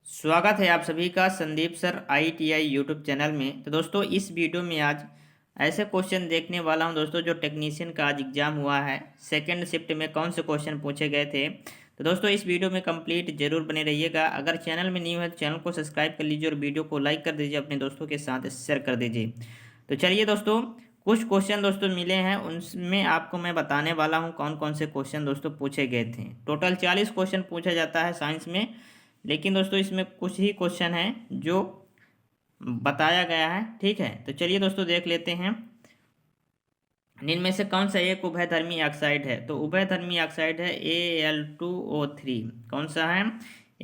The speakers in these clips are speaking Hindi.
स्वागत है आप सभी का Sandeep sir ITI YouTube channel में। तो दोस्तों इस वीडियो में आज ऐसे क्वेश्चन देखने वाला हूं दोस्तों जो टेक्नीशियन का आज एग्जाम हुआ है। सेकंड शिफ्ट में कौन से क्वेश्चन पूछे गए थे। तो दोस्तों इस वीडियो में कंप्लीट जरूर बने रहिएगा। अगर चैनल में न्यू है तो चैनल को सब्सक्राइब कर लीजिए और वीडियो को लाइक कर दीजिए, अपने दोस्तों के साथ शेयर कर दीजिए। तो चलिए दोस्तों, कुछ क्वेश्चन दोस्तों मिले हैं, उनमें आपको मैं बताने वाला हूँ कौन कौन से क्वेश्चन दोस्तों पूछे गए थे। टोटल 40 क्वेश्चन पूछा जाता है साइंस में, लेकिन दोस्तों इसमें कुछ ही क्वेश्चन हैं जो बताया गया है। ठीक है, तो चलिए दोस्तों देख लेते हैं। इनमें से कौन सा एक उभयधर्मी ऑक्साइड है। तो उभयधर्मी ऑक्साइड है Al2O3। कौन सा है?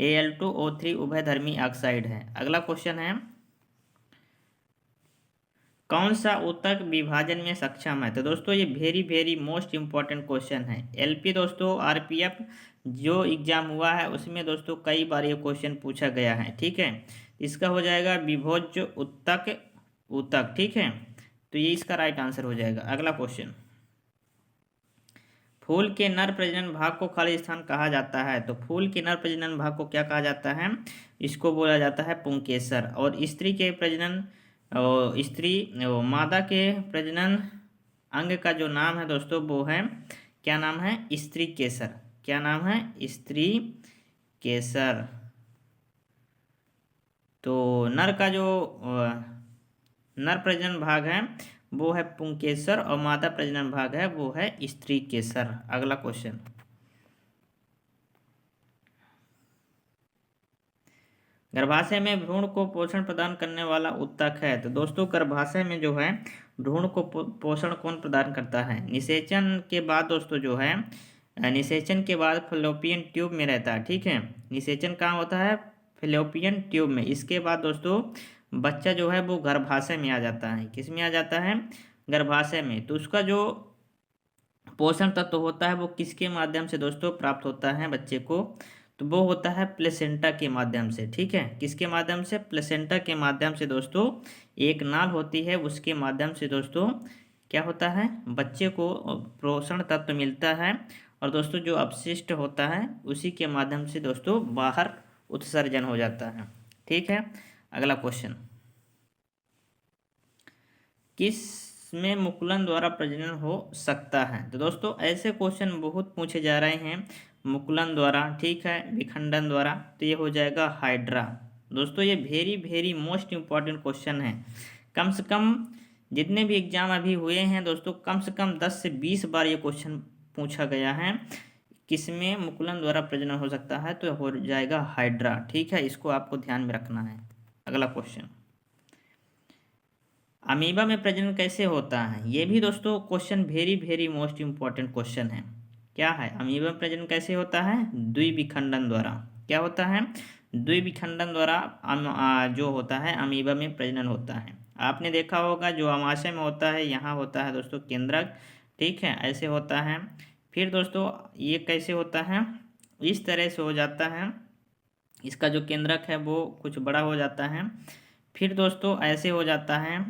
Al2O3 उभयधर्मी ऑक्साइड है। अगला क्वेश्चन है, कौन सा ऊतक विभाजन में सक्षम है। तो दोस्तों ये very very most important question है। LP दोस्तों RPF जो एग्जाम हुआ है उसमें दोस्तों कई बार ये क्वेश्चन पूछा गया है। ठीक है, इसका हो जाएगा विभोज्य ऊतक ऊतक। ठीक है, तो ये इसका राइट आंसर हो जाएगा। अगला क्वेश्चन, फूल के नर प्रजनन भाग को खाली स्थान कहा जाता है। तो फूल के नर प्रजनन भाग को क्या कहा जाता है? इसको बोला जाता है पुंकेसर। और स्त्री के प्रजनन मादा के प्रजनन अंग का जो नाम है दोस्तों वो है, क्या नाम है? स्त्री केसर। क्या नाम है? स्त्री केसर। तो नर का जो नर प्रजनन भाग है वो है पुंकेसर और मादा प्रजनन भाग है वो है स्त्री केसर। अगला क्वेश्चन, गर्भाशय में भ्रूण को पोषण प्रदान करने वाला ऊतक है। तो दोस्तों गर्भाशय में जो है भ्रूण को पोषण कौन प्रदान करता है? निषेचन के बाद दोस्तों जो है, निषेचन के बाद फैलोपियन ट्यूब में रहता है। ठीक है, निषेचन कहाँ होता है? फैलोपियन ट्यूब में। इसके बाद दोस्तों बच्चा जो है वो गर्भाशय में आ जाता है। किस में आ जाता है? गर्भाशय में। तो उसका जो पोषण तत्व होता है वो किसके माध्यम से दोस्तों प्राप्त होता है बच्चे को? तो वो होता है प्लेसेंटा के माध्यम से। ठीक है, किसके माध्यम से? प्लेसेंटा के माध्यम से दोस्तों। एक नाल होती है उसके माध्यम से दोस्तों क्या होता है? बच्चे को पोषण तत्व मिलता है और दोस्तों जो अपशिष्ट होता है उसी के माध्यम से दोस्तों बाहर उत्सर्जन हो जाता है। ठीक है, अगला क्वेश्चन, किस में मुकुलन द्वारा प्रजनन हो सकता है। तो दोस्तों ऐसे क्वेश्चन बहुत पूछे जा रहे हैं। मुकुलन द्वारा, ठीक है, विखंडन द्वारा, तो ये हो जाएगा हाइड्रा। दोस्तों ये very very most important question है। कम से कम जितने भी एग्जाम अभी हुए हैं दोस्तों, कम से कम 10 से 20 बार ये क्वेश्चन पूछा गया है। किसमें मुकुलन द्वारा प्रजनन हो सकता है? तो हो जाएगा हाइड्रा। ठीक है, इसको आपको ध्यान में रखना है। अगला क्वेश्चन, अमीबा में प्रजनन कैसे होता है। ये भी दोस्तों question very very most important question है। क्या है? अमीबा में प्रजनन कैसे होता है? द्विविखंडन द्वारा। क्या होता है? द्विविखंडन द्वारा जो होता है अमीबा में प्रजनन होता है। आपने देखा होगा जो अमाशय में होता है, यहाँ होता है दोस्तों केंद्रक। ठीक है, ऐसे होता है। फिर दोस्तों ये कैसे होता है? इस तरह से हो जाता है। इसका जो केंद्रक है वो कुछ बड़ा हो जाता है। फिर दोस्तों ऐसे हो जाता है।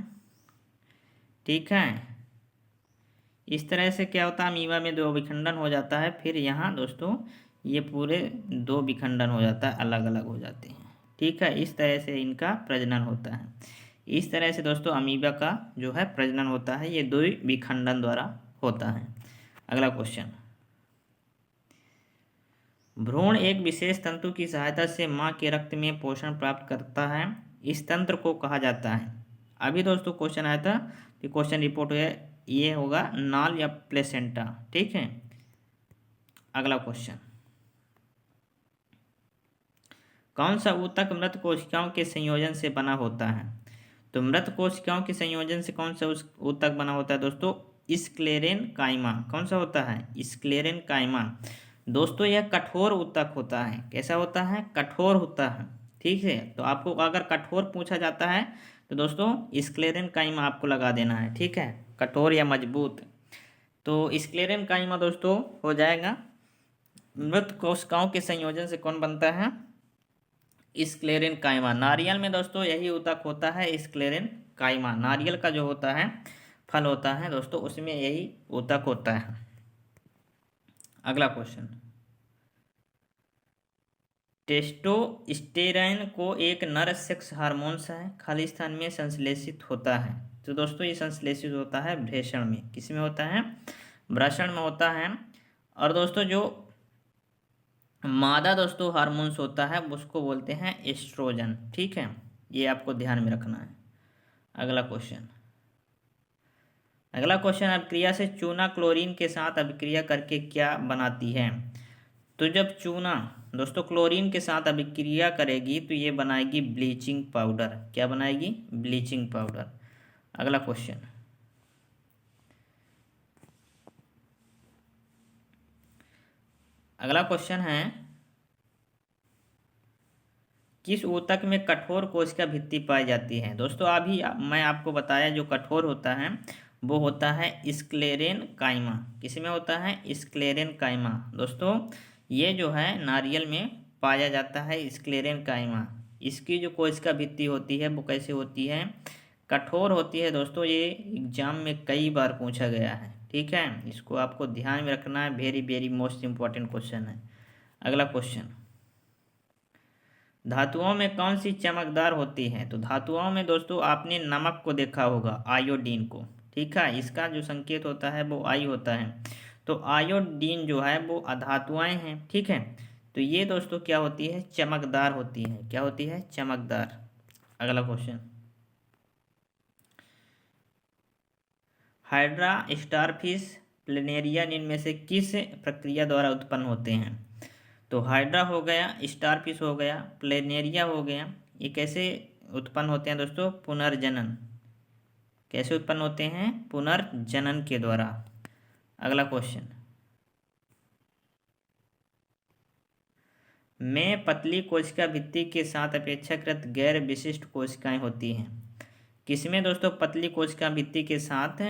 ठीक है, इस तरह से क्या होता है? अमीबा में दो विखंडन हो जाता है। फिर यहाँ दोस्तों ये पूरे दो विखंडन हो जाता है, अलग अलग हो जाते हैं। ठीक है, इस तरह से इनका प्रजनन होता है। इस तरह से दोस्तों अमीबा का जो है प्रजनन होता है, ये दो विखंडन द्वारा होता है। अगला क्वेश्चन, भ्रूण एक विशेष तंतु की सहायता से माँ के रक्त में पोषण प्राप्त करता है। इस तंत्र को कहा जाता है। अभी दोस्तों क्वेश्चन आया था कि क्वेश्चन रिपोर्ट है, ये होगा नाल या प्लेसेंटा। ठीक है, अगला क्वेश्चन, कौन सा ऊतक मृत कोशिकाओं के संयोजन से बना होता है। तो मृत कोशिकाओं के संयोजन से कौन सा उस ऊतक बना होता है दोस्तों? स्क्लेरेनकाइमा। कौन सा होता है? स्क्लेरेनकाइमा। दोस्तों यह कठोर ऊतक होता है। कैसा होता है? कठोर होता है। ठीक है, तो आपको अगर कठोर पूछा जाता है तो दोस्तों स्क्लेरेनकाइमा आपको लगा देना है। ठीक है, कठोर या मजबूत। तो स्क्लेरेनकाइमा दोस्तों हो जाएगा। मृत कोशिकाओं के संयोजन से कौन बनता है? स्क्लेरेनकाइमा। नारियल में दोस्तों यही ऊतक होता है, स्क्लेरेनकाइमा। नारियल का जो होता है फल होता है दोस्तों, उसमें यही ऊतक होता है। अगला क्वेश्चन, टेस्टोस्टेरोन को एक नर सेक्स हार्मोन्स है, खालिस्तान में संश्लेषित होता है। तो दोस्तों ये संश्लेषित होता है वृषण में। किस में होता है? वृषण में होता है। और दोस्तों जो मादा दोस्तों हार्मोन्स होता है उसको बोलते हैं एस्ट्रोजन। ठीक है, ये आपको ध्यान में रखना है। अगला क्वेश्चन अभिक्रिया से चूना क्लोरीन के साथ अभिक्रिया करके क्या बनाती है? तो जब चूना दोस्तों क्लोरीन के साथ अभिक्रिया करेगी तो ये बनाएगी ब्लीचिंग पाउडर। क्या बनाएगी? Bleaching powder. अगला क्वेश्चन है, किस ऊतक में कठोर कोशिका भित्ति पाई जाती है? दोस्तों अभी मैं आपको बताया जो कठोर होता है वो होता है स्क्लेरेनकाइमा। किस में होता है? स्क्लेरेनकाइमा। दोस्तों ये जो है नारियल में पाया जाता है स्क्लेरेनकाइमा। इसकी जो कोशिका भित्ति होती है वो कैसे होती है? कठोर होती है। दोस्तों ये एग्जाम में कई बार पूछा गया है। ठीक है, इसको आपको ध्यान में रखना है। Very very most important question है। अगला क्वेश्चन, धातुओं में कौन सी चमकदार होती है? तो धातुओं में दोस्तों आपने नमक को देखा होगा, आयोडीन को। ठीक है, इसका जो संकेत होता है वो आई होता है। तो आयोडीन जो है वो अधातुएं हैं। ठीक है, तो ये दोस्तों क्या होती है? चमकदार होती है। क्या होती है? चमकदार। अगला क्वेश्चन, हाइड्रा, स्टारफिश, प्लेनेरिया इनमें से किस प्रक्रिया द्वारा उत्पन्न होते हैं? तो हाइड्रा हो गया, स्टारफिश हो गया, प्लेनेरिया हो गया। ये कैसे उत्पन्न होते हैं दोस्तों? पुनर्जनन। कैसे उत्पन्न होते हैं? पुनर्जनन के द्वारा। अगला क्वेश्चन, में पतली कोशिका भित्ति के साथ अपेक्षाकृत गैर विशिष्ट कोशिकाएं होती हैं। किसमें दोस्तों पतली कोशिका भित्ति के साथ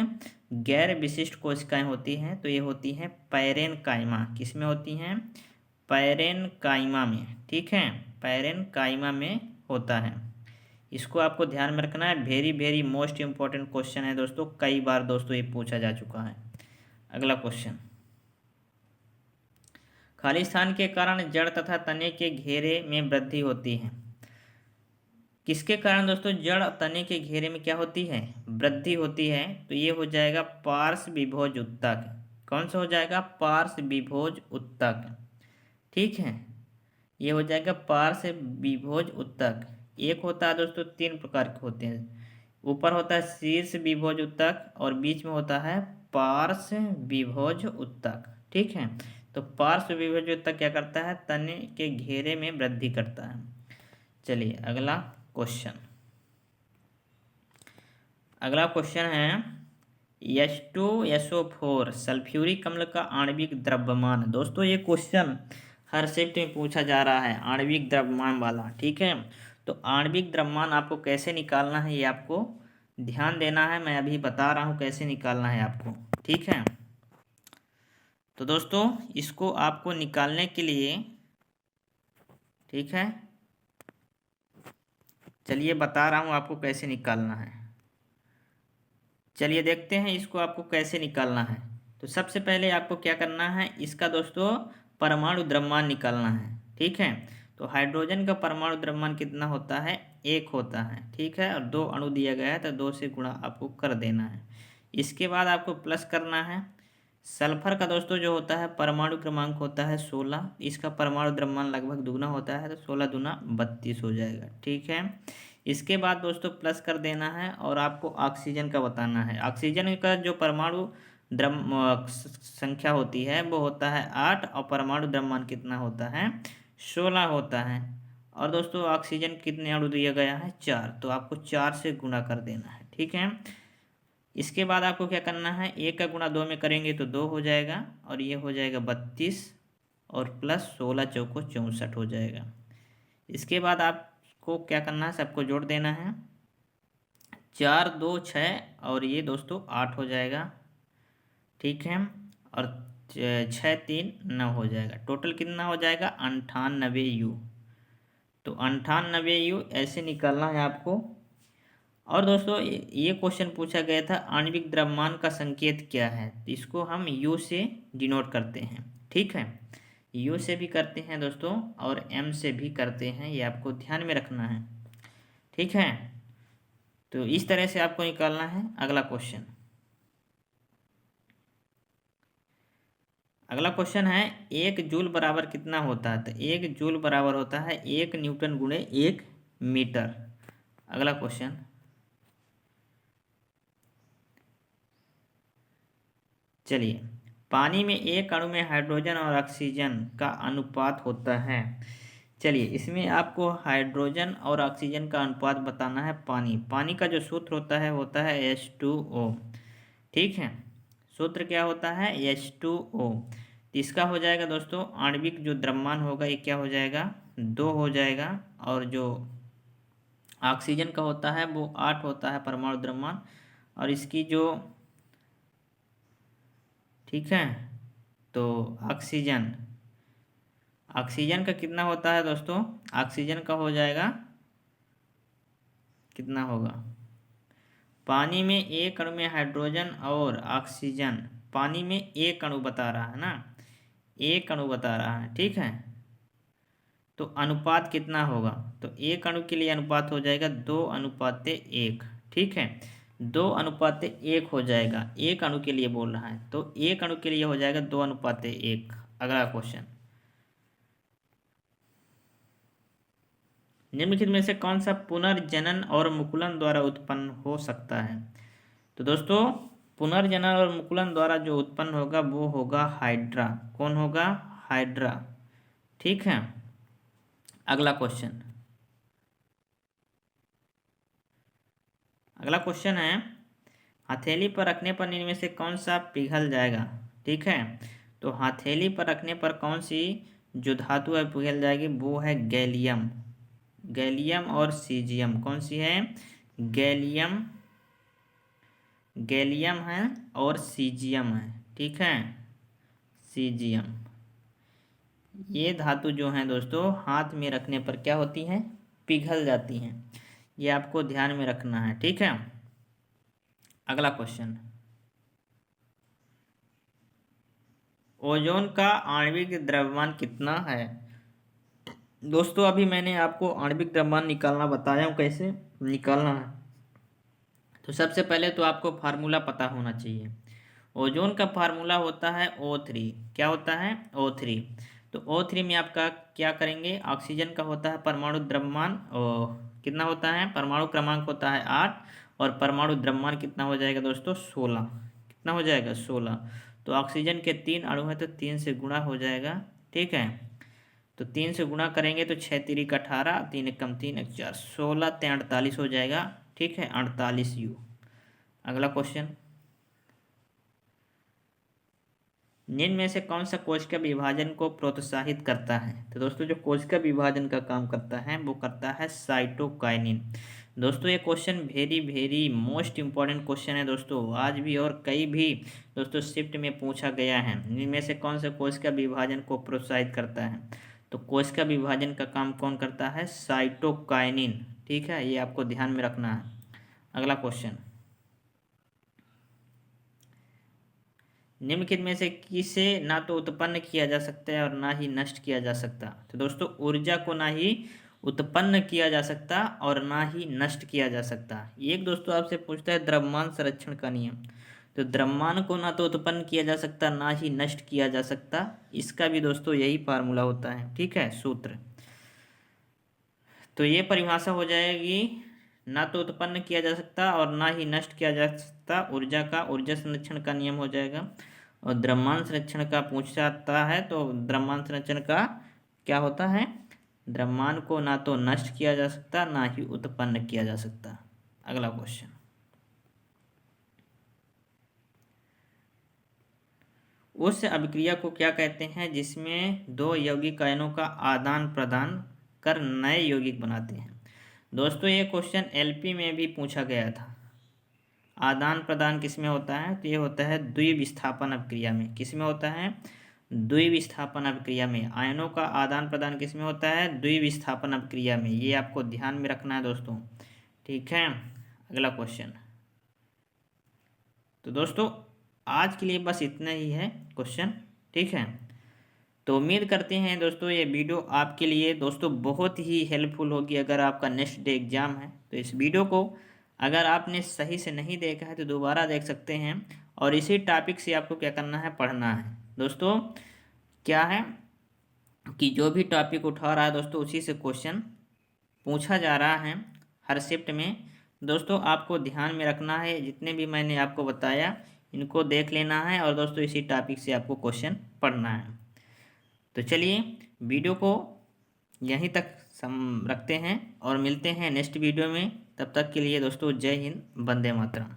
गैर विशिष्ट कोशिकाएं होती हैं? तो ये होती हैं पैरेनकाइमा। किसमें होती हैं? पैरेनकाइमा में। ठीक है, पैरेनकाइमा में होता है। इसको आपको ध्यान में रखना है। Very very most important question है दोस्तों, कई बार दोस्तों ये पूछा जा चुका है। अगला क्वेश्चन, खाली स्थान के कारण जड़ तथा तने के घेरे में वृद्धि होती है। किसके कारण दोस्तों जड़ और तने के घेरे में क्या होती है? वृद्धि होती है। तो ये हो जाएगा पार्श्व विभोज उत्तक। कौन सा हो जाएगा? पार्श्व विभोज उत्तक। ठीक है, ये हो जाएगा पार्श्व विभोज उत्तक। एक होता है दोस्तों, तीन प्रकार के होते हैं। ऊपर होता है शीर्ष विभोज उत्तक और बीच में होता है पार्श्व विभोज उत्तक। ठीक है, तो पार्श्व विभोज उत्तक क्या करता है? तने के घेरे में वृद्धि करता है। चलिए अगला क्वेश्चन है, H2SO4 सल्फ्यूरिक अम्ल का आणविक द्रव्यमान। दोस्तों ये क्वेश्चन हर शिफ्ट में पूछा जा रहा है, आणविक द्रव्यमान वाला। ठीक है, तो आणविक द्रव्यमान आपको कैसे निकालना है ये आपको ध्यान देना है। मैं अभी बता रहा हूँ कैसे निकालना है आपको। ठीक है, तो दोस्तों इसको आपको निकालने के लिए, ठीक है, चलिए बता रहा हूँ आपको कैसे निकालना है। चलिए देखते हैं इसको आपको कैसे निकालना है। तो सबसे पहले आपको क्या करना है? इसका दोस्तों परमाणु द्रव्यमान निकालना है। ठीक है, तो हाइड्रोजन का परमाणु द्रव्यमान कितना होता है? 1 होता है। ठीक है, और 2 अणु दिया गया है तो 2 से गुणा आपको कर देना है। इसके बाद आपको प्लस करना है। सल्फर का दोस्तों जो होता है परमाणु क्रमांक होता है 16। इसका परमाणु द्रव्यमान लगभग दुगना होता है, तो 16 दूना 32 हो जाएगा। ठीक है, इसके बाद दोस्तों प्लस कर देना है और आपको ऑक्सीजन का बताना है। ऑक्सीजन का जो परमाणु संख्या होती है वो होता है 8 और परमाणु द्रव्यमान कितना होता है? 16 होता है। और दोस्तों ऑक्सीजन कितने अणु दिया गया है? 4, तो आपको 4 से गुणा कर देना है। ठीक है, इसके बाद आपको क्या करना है? 1 का गुणा 2 में करेंगे तो 2 हो जाएगा और ये हो जाएगा 32 और प्लस 16 चौको 64 हो जाएगा। इसके बाद आपको क्या करना है? सबको जोड़ देना है। 4 2 6 और ये दोस्तों 8 हो जाएगा। ठीक है, और 6 3 9 हो जाएगा। टोटल कितना हो जाएगा? 98 U। तो 98 U ऐसे निकालना है आपको। और दोस्तों ये क्वेश्चन पूछा गया था आणविक द्रव्यमान का संकेत क्या है? तो इसको हम U से डिनोट करते हैं। ठीक है, यू से भी करते हैं दोस्तों और एम से भी करते हैं, ये आपको ध्यान में रखना है। ठीक है, तो इस तरह से आपको निकालना है। अगला क्वेश्चन, अगला क्वेश्चन है 1 जूल बराबर कितना होता है? तो 1 जूल बराबर होता है 1 न्यूटन गुणे 1 मीटर। अगला क्वेश्चन, चलिए, पानी में एक अणु में हाइड्रोजन और ऑक्सीजन का अनुपात होता है। चलिए, इसमें आपको हाइड्रोजन और ऑक्सीजन का अनुपात बताना है। पानी का जो सूत्र होता है H2O। ठीक है, सूत्र क्या होता है? H2O। इसका हो जाएगा दोस्तों आणविक जो द्रव्यमान होगा ये क्या हो जाएगा? 2 हो जाएगा। और जो ऑक्सीजन का होता है वो 8 होता है परमाणु द्रव्यमान। और इसकी जो, ठीक है, तो ऑक्सीजन का कितना होता है दोस्तों? ऑक्सीजन का हो जाएगा, कितना होगा? पानी में एक अणु में हाइड्रोजन और ऑक्सीजन, पानी में एक अणु बता रहा है ना, एक अणु बता रहा है। ठीक है, तो अनुपात कितना होगा? तो एक अणु के लिए अनुपात हो जाएगा 2:1। ठीक है, 2:1 हो जाएगा। एक अणु के लिए बोल रहा है, तो एक अणु के लिए हो जाएगा 2:1। अगला क्वेश्चन, निम्नलिखित में से कौन सा पुनर्जनन और मुकुलन द्वारा उत्पन्न हो सकता है? तो दोस्तों, पुनर्जनन और मुकुलन द्वारा जो उत्पन्न होगा वो होगा हाइड्रा। कौन होगा? हाइड्रा। ठीक है, अगला क्वेश्चन, अगला क्वेश्चन है हथेली पर रखने पर इनमें से कौन सा पिघल जाएगा? ठीक है, तो हथेली पर रखने पर कौन सी जो धातु है पिघल जाएगी? वो है गैलियम। गैलियम और सीजियम। कौन सी है? गैलियम, गैलियम है और सीजियम है। ठीक है, सीजियम। ये धातु जो है दोस्तों हाथ में रखने पर क्या होती हैं? पिघल जाती हैं। ये आपको ध्यान में रखना है। ठीक है, अगला क्वेश्चन, ओजोन का आणविक द्रव्यमान कितना है? दोस्तों, अभी मैंने आपको आणविक द्रव्यमान निकालना बताया हूँ कैसे निकालना है। तो सबसे पहले तो आपको फार्मूला पता होना चाहिए। ओजोन का फार्मूला होता है O3। क्या होता है? O3। तो O3 में आपका क्या करेंगे? ऑक्सीजन का होता है परमाणु द्रव्यमान, और कितना होता है? परमाणु क्रमांक होता है 8, और परमाणु द्रव्यमान कितना हो जाएगा दोस्तों? 16। कितना हो जाएगा? 16। तो ऑक्सीजन के 3 अणु हैं तो 3 से गुणा हो जाएगा। ठीक है, तो 3 से गुणा करेंगे तो 6 तिरिक 18, 3 एकम 3 एक 4, 16 ते 48 हो जाएगा। ठीक है, 48U। अगला क्वेश्चन, निम्न में से कौन सा कोशिका विभाजन को प्रोत्साहित करता है? तो दोस्तों, जो कोशिका विभाजन का काम करता है वो करता है साइटोकाइनिन। दोस्तों, ये question very very most important question है दोस्तों, आज भी और कई भी दोस्तों शिफ्ट में पूछा गया है। इनमें से कौन सा कोशिका विभाजन को प्रोत्साहित करता है? तो कोशिका विभाजन का काम कौन करता है? साइटोकाइनिन। ठीक है, ये आपको ध्यान में रखना है। अगला क्वेश्चन, निम्नलिखित में से किसे ना तो उत्पन्न किया जा सकता है और ना ही नष्ट किया जा सकता? तो दोस्तों, ऊर्जा को ना ही उत्पन्न किया जा सकता और ना ही नष्ट किया जा सकता। एक दोस्तों आपसे पूछता है द्रव्यमान संरक्षण का नियम। तो द्रव्यमान को ना तो उत्पन्न किया जा सकता ना ही नष्ट किया जा सकता, इसका भी दोस्तों यही फार्मूला होता है। ठीक है, सूत्र। तो ये परिभाषा हो जाएगी, ना तो उत्पन्न किया जा सकता और ना ही नष्ट किया जा सकता ऊर्जा का, ऊर्जा संरक्षण का नियम हो जाएगा। और द्रव्यमान संरक्षण का पूछता है तो द्रव्यमान संरक्षण का क्या होता है? द्रव्यमान को ना तो नष्ट किया जा सकता ना ही उत्पन्न किया जा सकता। अगला क्वेश्चन, उस अभिक्रिया को क्या कहते हैं जिसमें 2 यौगिक आयनों का आदान प्रदान कर नए यौगिक बनाते हैं? दोस्तों, ये क्वेश्चन LP में भी पूछा गया था। आदान प्रदान किस में होता है? तो ये होता है द्विविस्थापन अभिक्रिया में। किस में होता है? द्विविस्थापन अभिक्रिया में। आयनों का आदान प्रदान किस में होता है? द्विविस्थापन अभिक्रिया में। ये आपको ध्यान में रखना है दोस्तों। ठीक है, अगला क्वेश्चन। तो दोस्तों, आज के लिए बस इतना ही है क्वेश्चन। ठीक है, तो उम्मीद करते हैं दोस्तों ये वीडियो आपके लिए दोस्तों बहुत ही हेल्पफुल होगी। अगर आपका नेक्स्ट डे एग्ज़ाम है तो इस वीडियो को अगर आपने सही से नहीं देखा है तो दोबारा देख सकते हैं। और इसी टॉपिक से आपको क्या करना है, पढ़ना है दोस्तों। क्या है कि जो भी टॉपिक उठा रहा है दोस्तों उसी से क्वेश्चन पूछा जा रहा है हर शिफ्ट में। दोस्तों आपको ध्यान में रखना है, जितने भी मैंने आपको बताया इनको देख लेना है और दोस्तों इसी टॉपिक से आपको क्वेश्चन पढ़ना है। तो चलिए वीडियो को यहीं तक रखते हैं और मिलते हैं नेक्स्ट वीडियो में। तब तक के लिए दोस्तों जय हिंद, वंदे मातरम।